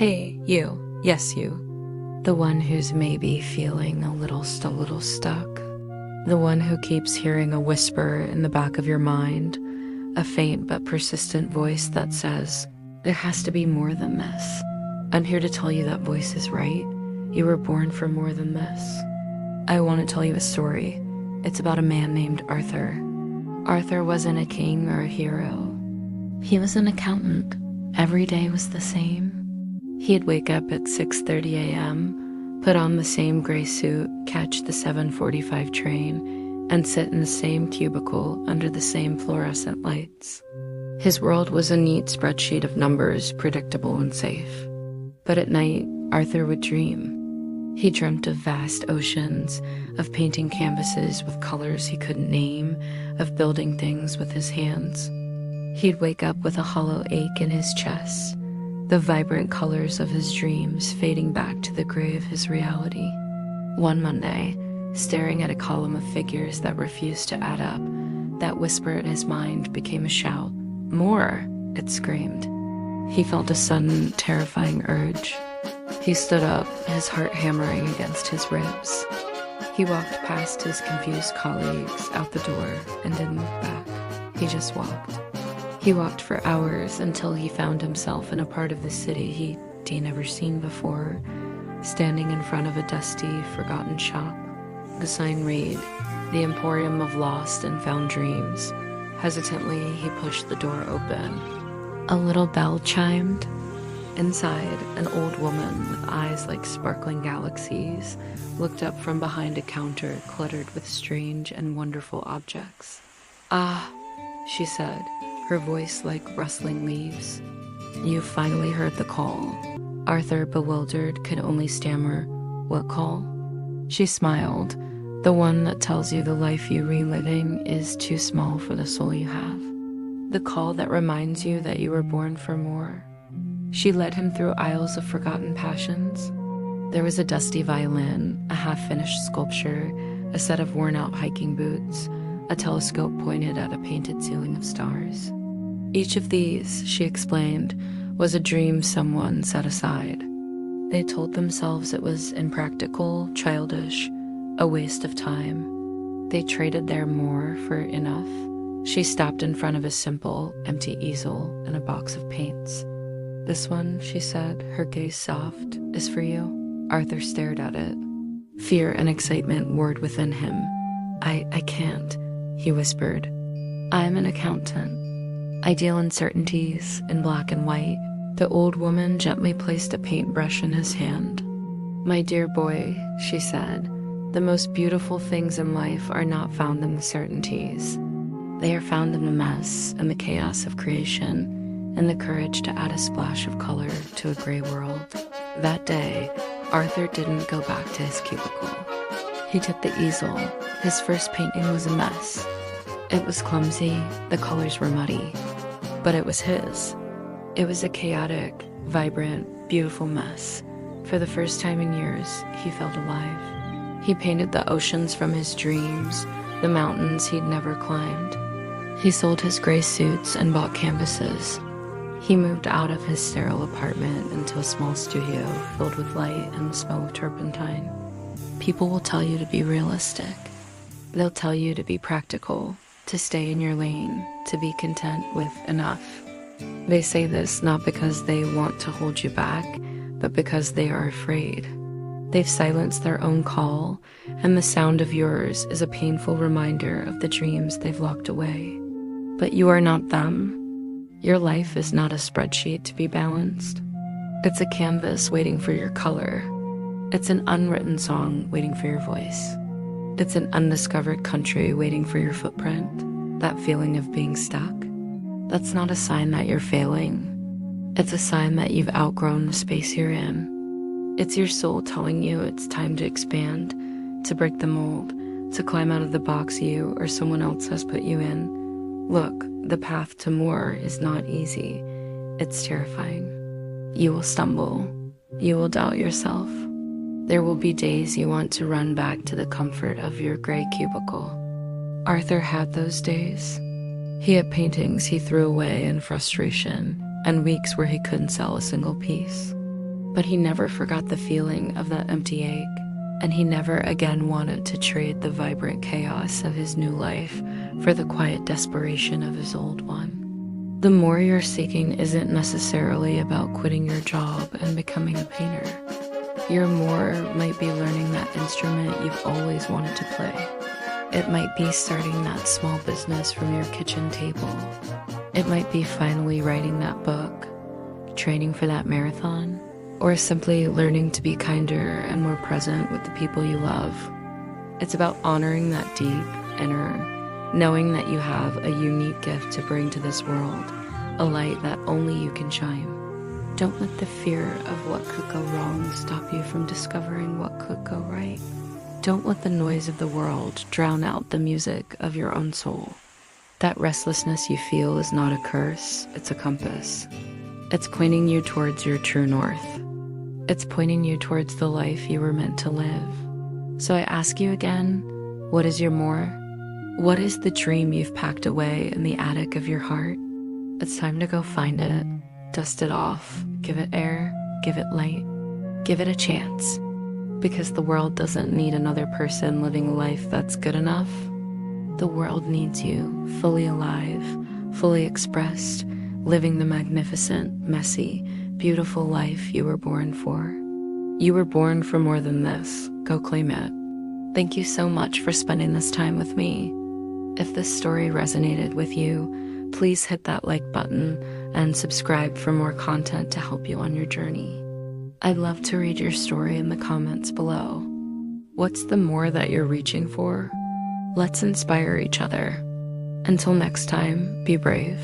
Hey, you. Yes, you. The one who's maybe feeling a little stuck. The one who keeps hearing a whisper in the back of your mind, a faint but persistent voice that says, there has to be more than this. I'm here to tell you that voice is right. You were born for more than this. I want to tell you a story. It's about a man named Arthur. Arthur wasn't a king or a hero. He was an accountant. Every day was the same. He'd wake up at 6:30 a.m., put on the same gray suit, catch the 7:45 train, and sit in the same cubicle under the same fluorescent lights. His world was a neat spreadsheet of numbers, predictable and safe. But at night, Arthur would dream. He dreamt of vast oceans, of painting canvases with colors he couldn't name, of building things with his hands. He'd wake up with a hollow ache in his chest, the vibrant colors of his dreams fading back to the gray of his reality. One Monday, staring at a column of figures that refused to add up, that whisper in his mind became a shout. More, it screamed. He felt a sudden, terrifying urge. He stood up, his heart hammering against his ribs. He walked past his confused colleagues out the door and didn't look back. He just walked. He walked for hours until he found himself in a part of the city he'd never seen before, standing in front of a dusty, forgotten shop. The sign read, "The Emporium of Lost and Found Dreams." Hesitantly, he pushed the door open. A little bell chimed. Inside, an old woman with eyes like sparkling galaxies looked up from behind a counter cluttered with strange and wonderful objects. "Ah," she said, her voice like rustling leaves. "You finally heard the call." Arthur, bewildered, could only stammer, "What call?" She smiled, "The one that tells you the life you're reliving is too small for the soul you have. The call that reminds you that you were born for more." She led him through aisles of forgotten passions. There was a dusty violin, a half-finished sculpture, a set of worn-out hiking boots, a telescope pointed at a painted ceiling of stars. Each of these, she explained, was a dream someone set aside. They told themselves it was impractical, childish, a waste of time. They traded their more for enough. She stopped in front of a simple, empty easel and a box of paints. "This one," she said, her gaze soft, "is for you." Arthur stared at it. Fear and excitement warred within him. I can't," he whispered. "I'm an accountant. I deal in certainties, in black and white." The old woman gently placed a paintbrush in his hand. "My dear boy," she said, "the most beautiful things in life are not found in the certainties. They are found in the mess and the chaos of creation, and the courage to add a splash of color to a gray world." That day, Arthur didn't go back to his cubicle. He took the easel. His first painting was a mess. It was clumsy, the colors were muddy, but it was his. It was a chaotic, vibrant, beautiful mess. For the first time in years, he felt alive. He painted the oceans from his dreams, the mountains he'd never climbed. He sold his gray suits and bought canvases. He moved out of his sterile apartment into a small studio filled with light and the smell of turpentine. People will tell you to be realistic. They'll tell you to be practical, to stay in your lane, to be content with enough. They say this not because they want to hold you back, but because they are afraid. They've silenced their own call, and the sound of yours is a painful reminder of the dreams they've locked away. But you are not them. Your life is not a spreadsheet to be balanced. It's a canvas waiting for your color. It's an unwritten song waiting for your voice. It's an undiscovered country waiting for your footprint. That feeling of being stuck, that's not a sign that you're failing. It's a sign that you've outgrown the space you're in. It's your soul telling you it's time to expand, to break the mold, to climb out of the box you or someone else has put you in. Look, the path to more is not easy. It's terrifying. You will stumble. You will doubt yourself. There will be days you want to run back to the comfort of your gray cubicle. Arthur had those days. He had paintings he threw away in frustration, and weeks where he couldn't sell a single piece. But he never forgot the feeling of that empty egg, and he never again wanted to trade the vibrant chaos of his new life for the quiet desperation of his old one. The more you're seeking isn't necessarily about quitting your job and becoming a painter. Your more might be learning that instrument you've always wanted to play. It might be starting that small business from your kitchen table. It might be finally writing that book, training for that marathon, or simply learning to be kinder and more present with the people you love. It's about honoring that deep inner, knowing that you have a unique gift to bring to this world, a light that only you can shine. Don't let the fear of what could go wrong stop you from discovering what could go right. Don't let the noise of the world drown out the music of your own soul. That restlessness you feel is not a curse, it's a compass. It's pointing you towards your true north. It's pointing you towards the life you were meant to live. So I ask you again, what is your more? What is the dream you've packed away in the attic of your heart? It's time to go find it, dust it off, give it air, give it light, give it a chance. Because the world doesn't need another person living a life that's good enough. The world needs you, fully alive, fully expressed, living the magnificent, messy, beautiful life you were born for. You were born for more than this. Go claim it. Thank you so much for spending this time with me. If this story resonated with you, please hit that like button and subscribe for more content to help you on your journey. I'd love to read your story in the comments below. What's the more that you're reaching for? Let's inspire each other. Until next time, be brave.